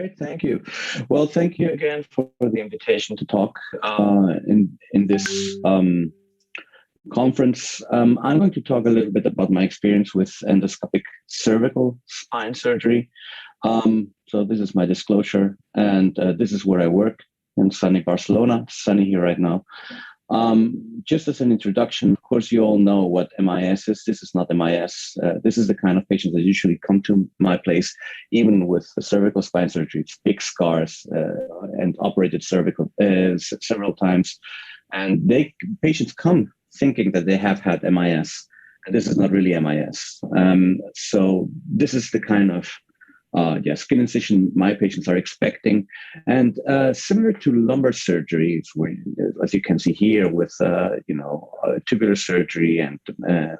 Great, thank you. Well, thank you again for the invitation to talk in this conference. I'm going to talk a little bit about my experience with endoscopic cervical spine surgery. So this is my disclosure, and this is where I work in sunny Barcelona. It's sunny here right now. Just as an introduction, of course, you all know what MIS is. This is not MIS. This is the kind of patients that usually come to my place, even with cervical spine surgery. It's big scars and operated cervical several times. And patients come thinking that they have had MIS, and this is not really MIS. So this is the kind of skin incision my patients are expecting. And similar to lumbar surgeries, where, as you can see here with, tubular surgery and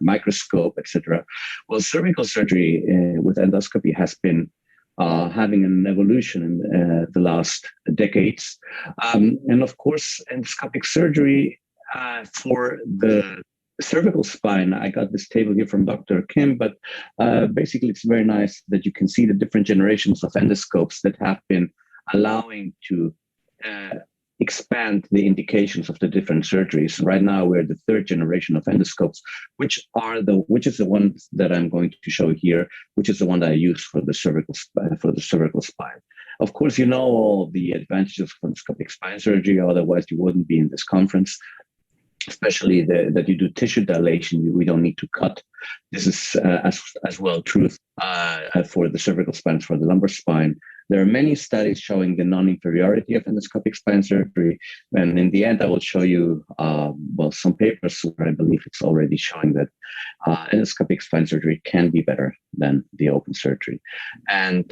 microscope, etc. Well, cervical surgery with endoscopy has been having an evolution in the last decades. And of course, endoscopic surgery for the cervical spine, I got this table here from Dr. Kim, but basically it's very nice that you can see the different generations of endoscopes that have been allowing to expand the indications of the different surgeries. Right now, we're the third generation of endoscopes, which is the one that I'm going to show here, which is the one that I use for the cervical spine. Of course, you know all the advantages of endoscopic spine surgery, otherwise you wouldn't be in this conference. Especially that you do tissue dilation, we don't need to cut. This is as well true for the cervical spine, for the lumbar spine. There are many studies showing the non-inferiority of endoscopic spine surgery. And in the end, I will show you, some papers where I believe it's already showing that endoscopic spine surgery can be better than the open surgery. And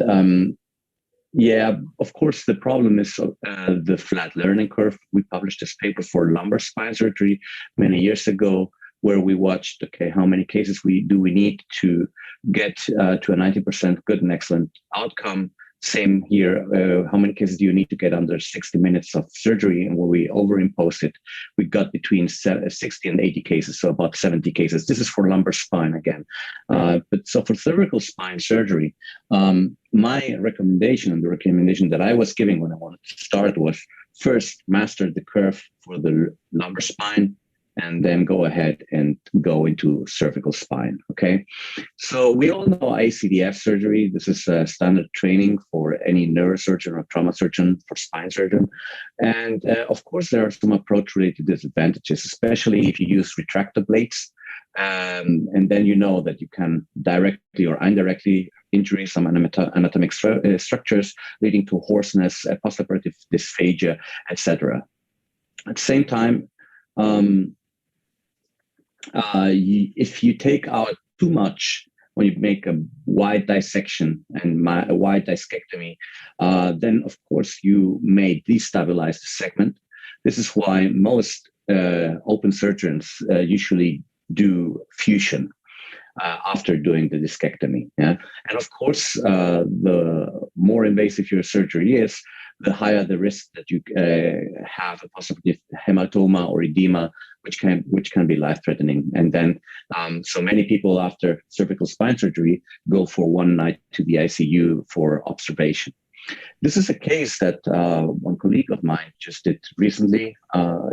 of course, the problem is the flat learning curve. We published this paper for lumbar spine surgery many years ago, where we watched, how many cases do we need to get to a 90% good and excellent outcome. Same here, how many cases do you need to get under 60 minutes of surgery? And when we overimposed it, we got between 60 and 80 cases, so about 70 cases. This is for lumbar spine again. But so for cervical spine surgery, my recommendation and the recommendation that I was giving when I wanted to start was first master the curve for the lumbar spine, and then go ahead and go into cervical spine, okay? So we all know ACDF surgery. This is a standard training for any neurosurgeon or trauma surgeon, for spine surgeon. And of course, there are some approach-related disadvantages, especially if you use retractor blades. And then you know that you can directly or indirectly injure some anatomic structures, leading to hoarseness, postoperative dysphagia, etc. At the same time, if you take out too much when you make a wide dissection and a wide discectomy, then of course you may destabilize the segment. This is why most open surgeons usually do fusion after doing the discectomy. Yeah? And of course, the more invasive your surgery is, the higher the risk that you have a possibility of hematoma or edema, which can be life-threatening. And then, so many people after cervical spine surgery go for one night to the ICU for observation. This is a case that one colleague of mine just did recently,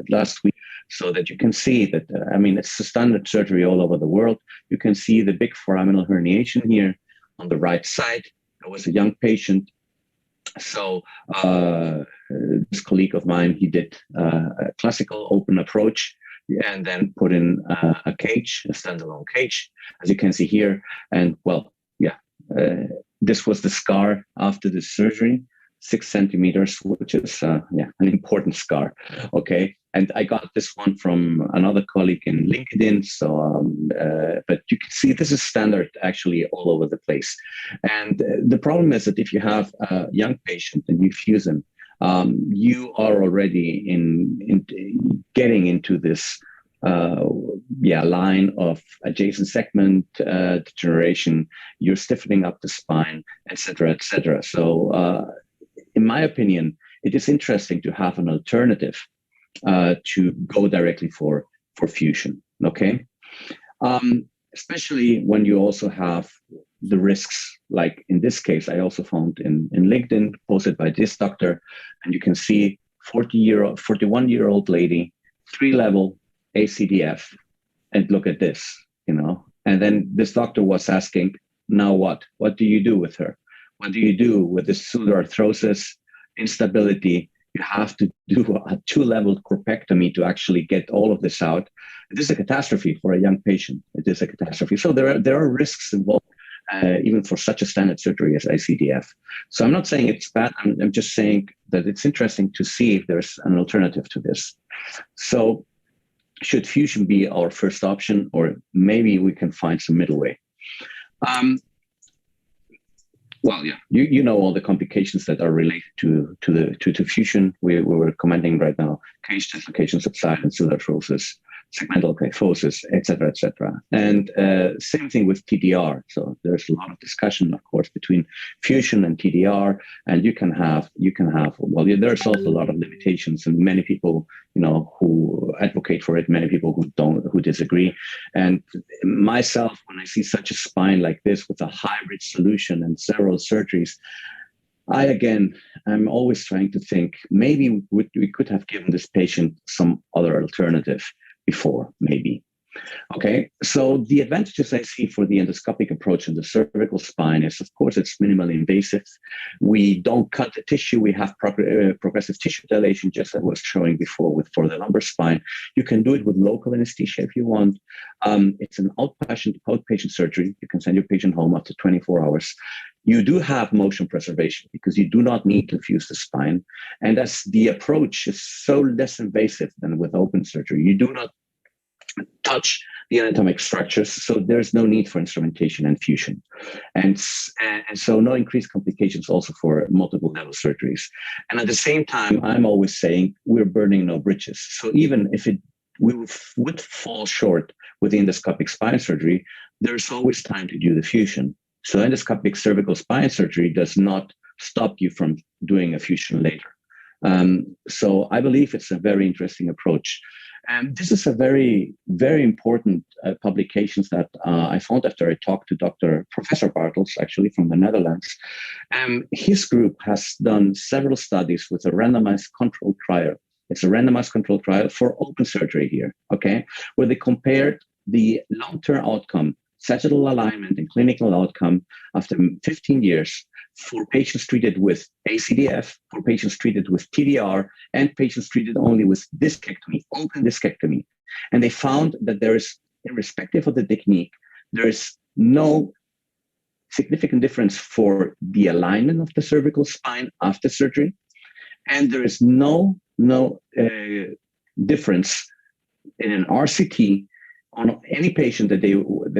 last week, so that you can see that, it's a standard surgery all over the world. You can see the big foraminal herniation here on the right side. There was a young patient. So this colleague of mine, he did a classical open approach and then put in a cage, a standalone cage, as you can see here. And this was the scar after the surgery, 6 centimeters, which is an important scar. Okay. And I got this one from another colleague in LinkedIn. So, but you can see this is standard actually all over the place. And the problem is that if you have a young patient and you fuse them, you are already in getting into this line of adjacent segment degeneration. You're stiffening up the spine, etc., etc. So, in my opinion, it is interesting to have an alternative to go directly for fusion. Okay, especially when you also have the risks. Like in this case, I also found in LinkedIn posted by this doctor, and you can see 41-year-old lady, 3-level ACDF, and look at this, And then this doctor was asking, now what? What do you do with her? What do you do with this pseudoarthrosis, instability? You have to do a 2-level corpectomy to actually get all of this out. It is a catastrophe for a young patient. It is a catastrophe. So there are risks involved, even for such a standard surgery as ACDF. So I'm not saying it's bad. I'm just saying that it's interesting to see if there's an alternative to this. So should fusion be our first option, or maybe we can find some middle way? Well, yeah, you know all the complications that are related to fusion. We were commenting right now: cage dislocation, subsidence, pseudoarthrosis, segmental kyphosis, etc., etc. And same thing with TDR. So there's a lot of discussion, of course, between fusion and TDR, and you can have. Well, there's also a lot of limitations, and many people, who advocate for it, many people who disagree. And myself, when I see such a spine like this with a hybrid solution and several surgeries, I'm always trying to think maybe we could have given this patient some other alternative before, maybe. Okay, so the advantages I see for the endoscopic approach in the cervical spine is, of course, it's minimally invasive. We don't cut the tissue. We have progressive tissue dilation, just as I was showing before for the lumbar spine. You can do it with local anesthesia if you want. It's an outpatient surgery. You can send your patient home after 24 hours. You do have motion preservation because you do not need to fuse the spine. And as the approach is so less invasive than with open surgery, you do not touch the anatomic structures, so there's no need for instrumentation and fusion, and so no increased complications also for multiple level surgeries. And at the same time, I'm always saying we're burning no bridges. So even if we would fall short with the endoscopic spine surgery, there's always time to do the fusion. So endoscopic cervical spine surgery does not stop you from doing a fusion later. So I believe it's a very interesting approach. And this is a very, very important publications that I found after I talked to Professor Bartels, actually from the Netherlands. His group has done several studies with a randomized controlled trial. It's a randomized controlled trial for open surgery here, okay, where they compared the long-term outcome, sagittal alignment and clinical outcome after 15 years for patients treated with ACDF, for patients treated with TDR, and patients treated only with discectomy, open discectomy. And they found that there is, irrespective of the technique, there is no significant difference for the alignment of the cervical spine after surgery. And there is no difference in an RCT on any patient that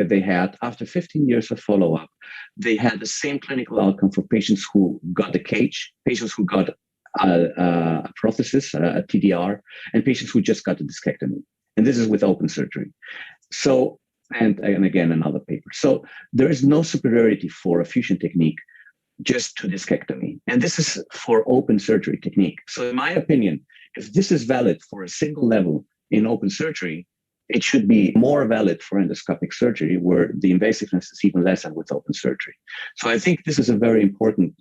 they had after 15 years of follow-up. They had the same clinical outcome for patients who got the cage, patients who got a prosthesis, a TDR, and patients who just got a discectomy. And this is with open surgery. So, and again, another paper. So there is no superiority for a fusion technique just to discectomy. And this is for open surgery technique. So in my opinion, if this is valid for a single level in open surgery, it should be more valid for endoscopic surgery, where the invasiveness is even less than with open surgery. So I think this is a very important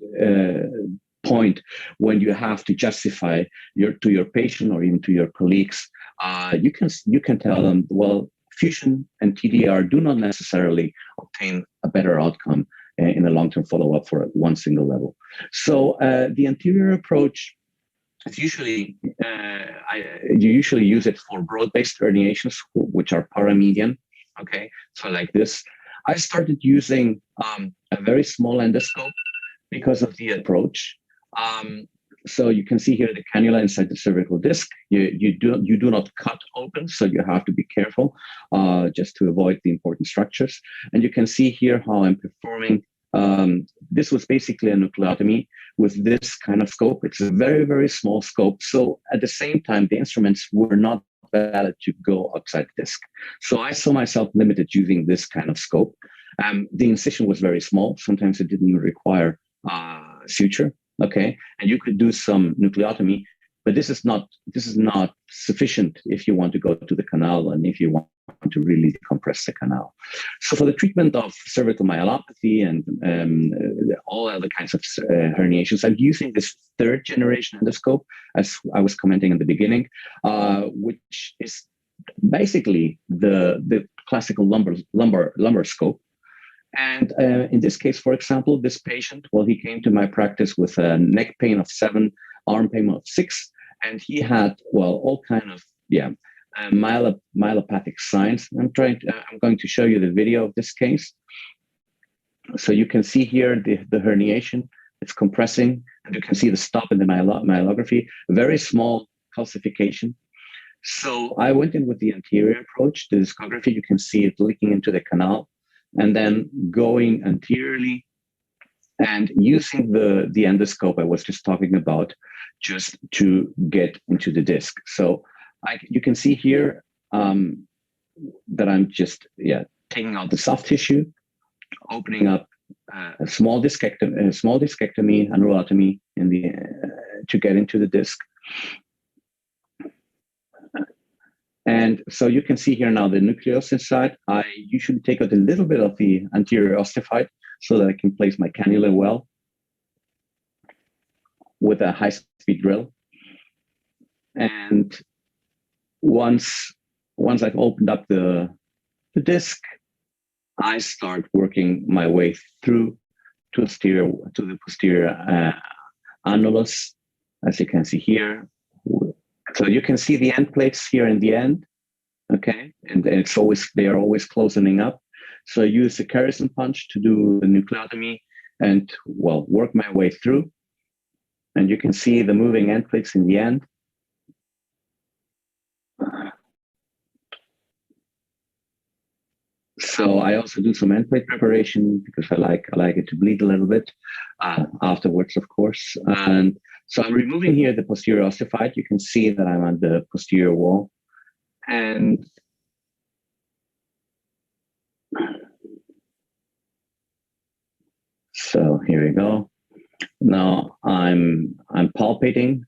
point when you have to justify to your patient or even to your colleagues. You can tell them, well, fusion and TDR do not necessarily obtain a better outcome in a long-term follow-up for one single level. So the anterior approach, it's usually you usually use it for broad-based herniations, which are paramedian. Okay, so like this, I started using a very small endoscope because of the approach. So you can see here the cannula inside the cervical disc. You do not cut open, so you have to be careful just to avoid the important structures. And you can see here how I'm performing. This was basically a nucleotomy with this kind of scope. It's a very, very small scope. So at the same time, the instruments were not valid to go outside the disc. So I saw myself limited using this kind of scope. The incision was very small. Sometimes it didn't even require suture. Okay, and you could do some nucleotomy But this is not sufficient if you want to go to the canal and if you want to really decompress the canal. So for the treatment of cervical myelopathy and all other kinds of herniations, I'm using this third generation endoscope, as I was commenting in the beginning, which is basically the classical lumbar scope. And in this case, for example, this patient, well, he came to my practice with a neck pain of 7, arm pain of 6, and he had, well, all kind of, myelopathic signs. I'm going to show you the video of this case. So you can see here the herniation, it's compressing, and you can see the stop in the myelography, very small calcification. So I went in with the anterior approach, the discography, you can see it leaking into the canal, and then going anteriorly and using the endoscope I was just talking about just to get into the disc. So you can see here that I'm just taking out the soft tissue, opening up a small discectomy, aneuralotomy to get into the disc. And so you can see here now the nucleus inside. I usually take out a little bit of the anterior osteophyte so that I can place my cannula well with a high-speed drill. And once I've opened up the disc, I start working my way through to the posterior annulus, as you can see here. So you can see the end plates here in the end, okay, and they are always closing up. So I use the Carrison punch to do the nucleotomy and, well, work my way through. And you can see the moving end plates in the end. So I also do some end plate preparation because I like it to bleed a little bit afterwards, of course. And so I'm removing here the posterior osteophyte. You can see that I'm on the posterior wall. And so here we go. Now I'm palpating,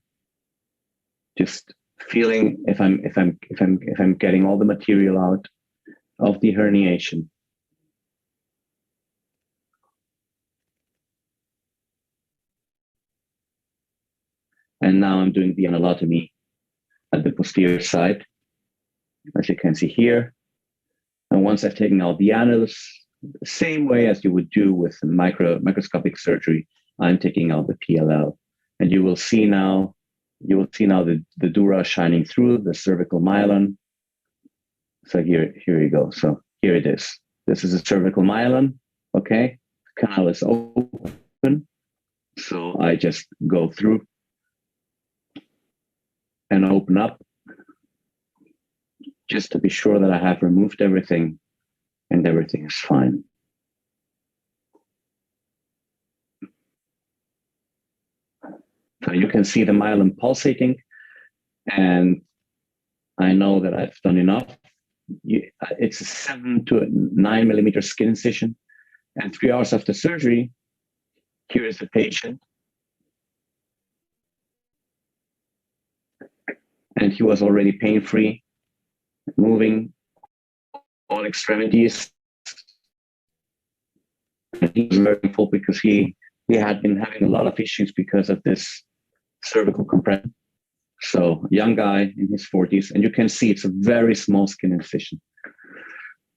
just feeling if I'm getting all the material out of the herniation. And now I'm doing the aneuralotomy at the posterior side, as you can see here. And once I've taken out the annulus, the same way as you would do with microscopic surgery, I'm taking out the PLL. And you will see now the dura shining through the cervical myelin. So here you go. So here it is. This is a cervical myelin, okay? Canal is open. So I just go through and open up just to be sure that I have removed everything and everything is fine. So you can see the myelin pulsating, and I know that I've done enough. It's a 7 to 9 millimeter skin incision, and 3 hours after surgery, here is the patient. And he was already pain-free, moving all extremities. And he was very full because he had been having a lot of issues because of this cervical compression. So young guy in his 40s, and you can see it's a very small skin incision.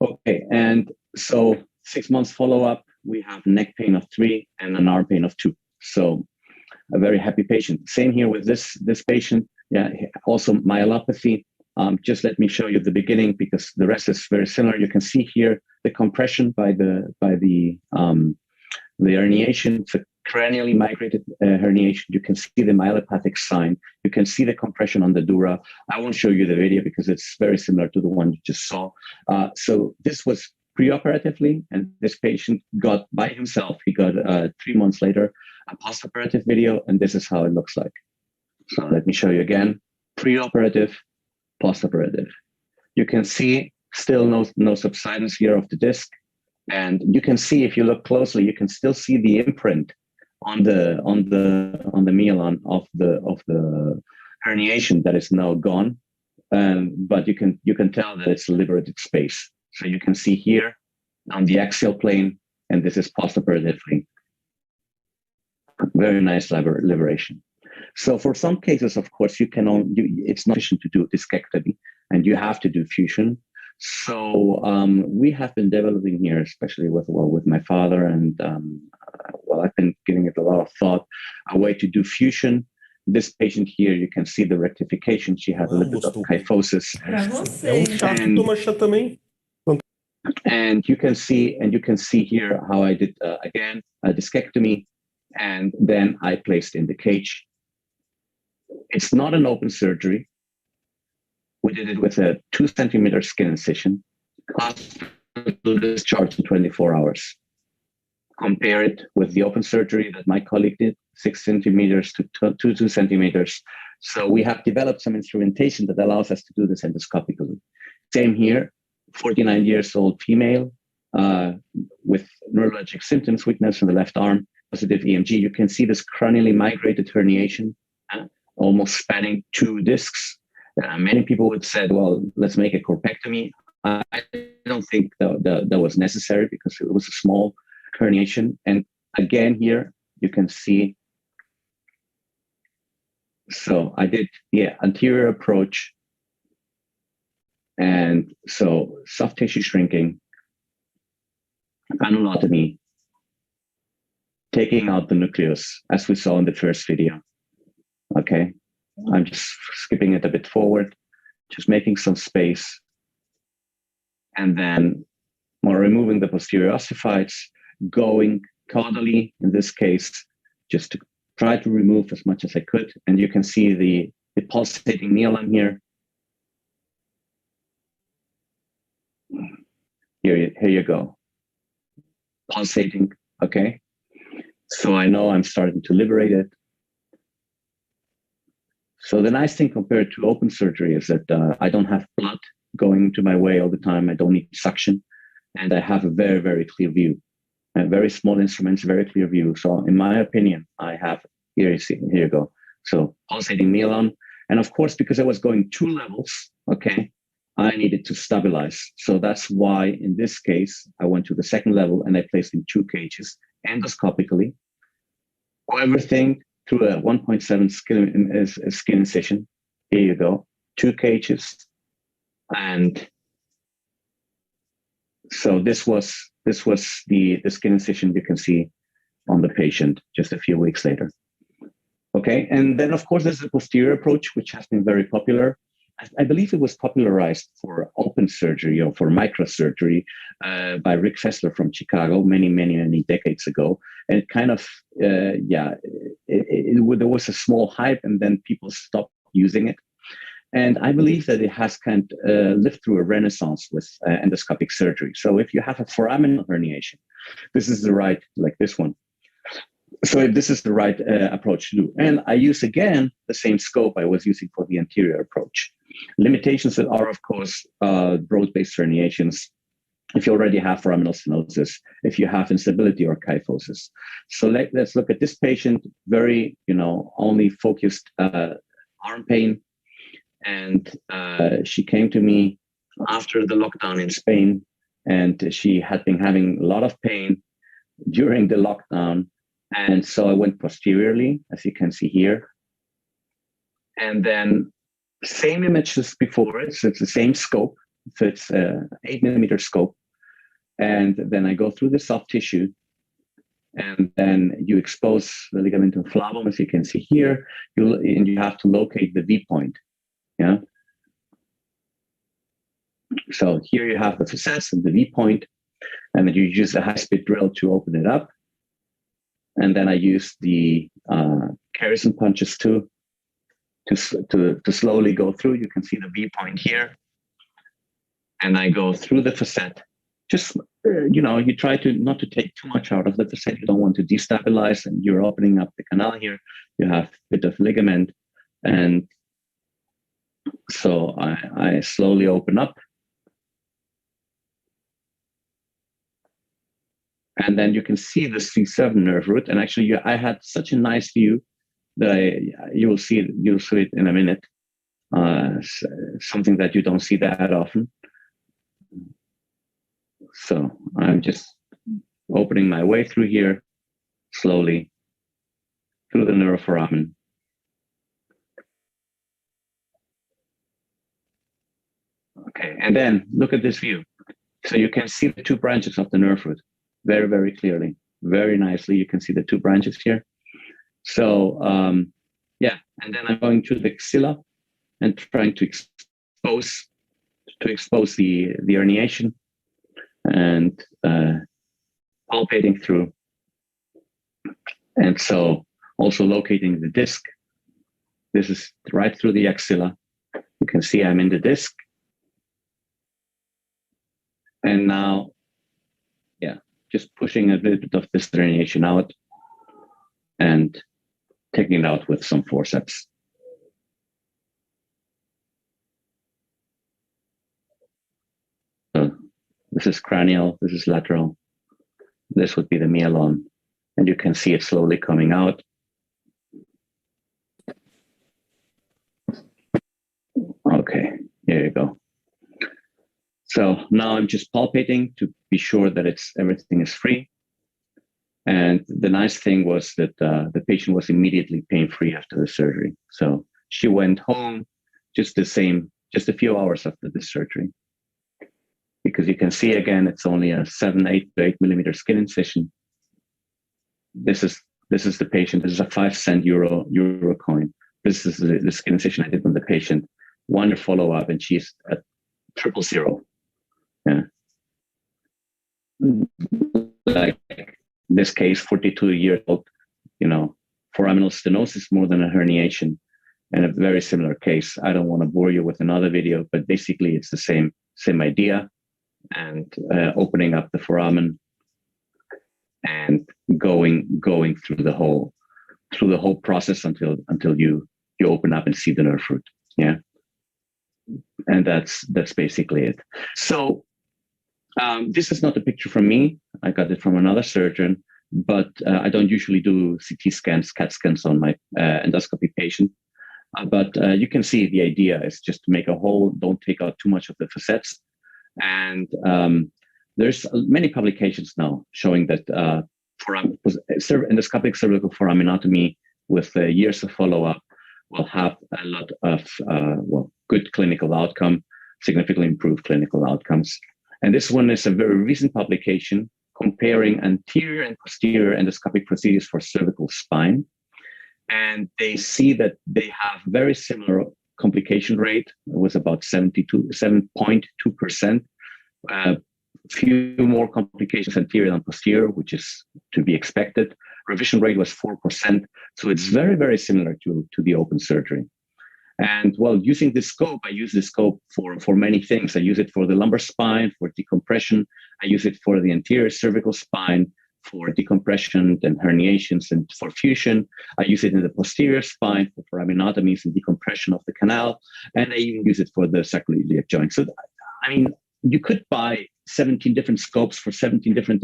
Okay, and so 6 months follow-up, we have neck pain of 3 and an arm pain of 2. So a very happy patient. Same here with this patient. Yeah, also myelopathy. Just let me show you the beginning because the rest is very similar. You can see here the compression by the herniation. It's a cranially migrated herniation. You can see the myelopathic sign. You can see the compression on the dura. I won't show you the video because it's very similar to the one you just saw. So this was preoperatively, and this patient got by himself. He got 3 months later a postoperative video, and this is how it looks like. So let me show you again. Preoperative, postoperative. You can see still no subsidence here of the disc, and you can see if you look closely, you can still see the imprint on the myelin of the herniation that is now gone, but you can tell that it's liberated space. So you can see here on the axial plane, and this is postoperatively. Very nice liberation. So for some cases, of course, it's not sufficient to do discectomy, and you have to do fusion. So we have been developing here, especially with my father, and I've been giving it a lot of thought, a way to do fusion. This patient here, you can see the rectification. She had a little bit of kyphosis. And you can see here how I did again a discectomy, and then I placed in the cage. It's not an open surgery. We did it with a 2 centimeter skin incision. Hospital discharge in 24 hours. Compare it with the open surgery that my colleague did, 6 centimeters to 2 centimeters. So we have developed some instrumentation that allows us to do this endoscopically. Same here, 49 years old female with neurologic symptoms, weakness in the left arm, positive EMG. You can see this cranially migrated herniation, almost spanning 2 discs. Many people would say, well, let's make a corpectomy. I don't think that was necessary because it was a small herniation. And again, here you can see. So I did the anterior approach. And so soft tissue shrinking, annulotomy, taking out the nucleus, as we saw in the first video. Okay, I'm just skipping it a bit forward, just making some space. And then removing the posterior ossifieds, going caudally, in this case, just to try to remove as much as I could. And you can see the pulsating myelin here. Here you go. Pulsating, okay? So I know I'm starting to liberate it. So the nice thing compared to open surgery is that I don't have blood going to my way all the time. I don't need suction. And I have a very, very clear view. Very small instruments, very clear view. So in my opinion, I have, here you go. So pulsating myelin. And of course, because I was going 2 levels, okay, I needed to stabilize. So that's why in this case, I went to the 2nd level and I placed in 2 cages endoscopically. Everything through a 1.7 skin incision. Here you go, 2 cages. And so this was the skin incision you can see on the patient just a few weeks later. Okay, and then of course there's the posterior approach, which has been very popular. I believe it was popularized for open surgery or for microsurgery by Rick Fessler from Chicago many decades ago. And it kind of, there was a small hype and then people stopped using it. And I believe that it has kind of lived through a renaissance with endoscopic surgery. So if you have a foraminal herniation, this is the right, like this one. So this is the right approach to do. And I use, again, the same scope I was using for the anterior approach. Limitations that are, of course, broad-based herniations, if you already have foraminal stenosis, if you have instability or kyphosis. So let's look at this patient, very, only focused arm pain. And she came to me after the lockdown in Spain, and she had been having a lot of pain during the lockdown. And so I went posteriorly, as you can see here. And then same image as before, so it's the same scope. So it's 8 millimeter scope. And then I go through the soft tissue, and then you expose the ligamentum flavum, as you can see here, and you have to locate the V point. Yeah. So here you have the facets and the V point, and then you use a high-speed drill to open it up. And then I use the Harrison punches to slowly go through. You can see the V point here. And I go through the facet. Just, you try to not to take too much out of the facet. You don't want to destabilize, and you're opening up the canal here. You have a bit of ligament. And so I slowly open up. And then you can see the C7 nerve root. And actually, I had such a nice view you'll see it in a minute. Something that you don't see that often. So I'm just opening my way through here slowly through the neuroforamen. Okay, and then look at this view. So you can see the two branches of the nerve root very, very clearly, very nicely. You can see the two branches here. So yeah, and then I'm going to the axilla and trying to expose the herniation and palpating through. And so also locating the disc. This is right through the axilla. You can see I'm in the disc. And now, yeah, just pushing a little bit of this herniation out and taking it out with some forceps. So this is cranial, this is lateral. This would be the myelon. And you can see it slowly coming out. Okay, here you go. So now I'm just palpating to be sure that everything is free. And the nice thing was that the patient was immediately pain-free after the surgery. So she went home just a few hours after the surgery. Because you can see again, it's only a 8 millimeter skin incision. This is the patient. This is a 5-cent euro coin. This is the skin incision I did on the patient. 1 follow-up, and she's at 000. Yeah. Like in this case, 42-year-old, foraminal stenosis more than a herniation, and a very similar case. I don't want to bore you with another video, but basically it's the same idea, and opening up the foramen and going through the whole process until you open up and see the nerve root. Yeah. And that's basically it. So this is not a picture from me. I got it from another surgeon, but I don't usually do CT scans, CAT scans on my endoscopy patient. But you can see the idea is just to make a hole, don't take out too much of the facets. And there's many publications now showing that endoscopic cervical foraminotomy with years of follow-up will have a lot of good clinical outcome, significantly improved clinical outcomes. And this one is a very recent publication comparing anterior and posterior endoscopic procedures for cervical spine. And they see that they have very similar complication rate. It was about 7.2%. Few more complications anterior than posterior, which is to be expected. Revision rate was 4%. So it's very, very similar to the open surgery. And using this scope, I use this scope for many things. I use it for the lumbar spine, for decompression. I use it for the anterior cervical spine, for decompression and herniations and for fusion. I use it in the posterior spine for foraminotomies and decompression of the canal. And I even use it for the sacroiliac joint. So, I mean, you could buy 17 different scopes for 17 different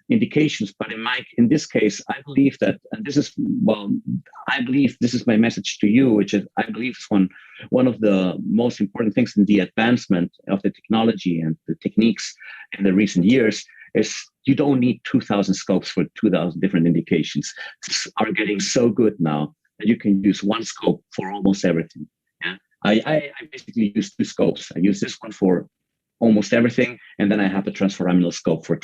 indications, but in this case, I believe that, and this is my message to you, which is I believe is one of the most important things in the advancement of the technology and the techniques in the recent years is you don't need 2,000 scopes for 2,000 different indications. These are getting so good now that you can use one scope for almost everything. Yeah, I basically use 2 scopes. I use this one for almost everything, and then I have a transforaminal scope for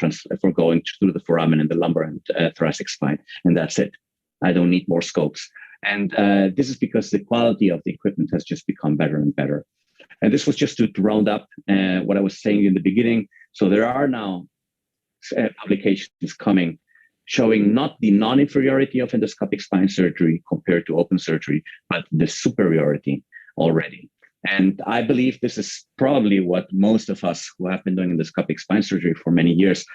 going through the foramen and the lumbar and thoracic spine, and that's it. I don't need more scopes. And this is because the quality of the equipment has just become better and better. And this was just to round up what I was saying in the beginning. So there are now publications coming showing not the non-inferiority of endoscopic spine surgery compared to open surgery, but the superiority already. And I believe this is probably what most of us who have been doing endoscopic spine surgery for many years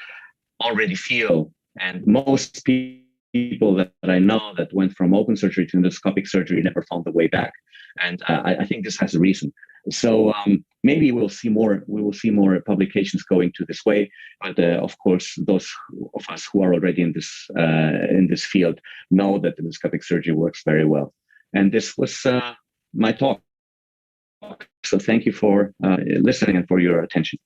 already feel. And most people that I know that went from open surgery to endoscopic surgery never found the way back. And I think this has a reason. So maybe we'll see more. We will see more publications going to this way. But of course, those of us who are already in this field know that endoscopic surgery works very well. And this was my talk. So thank you for listening and for your attention.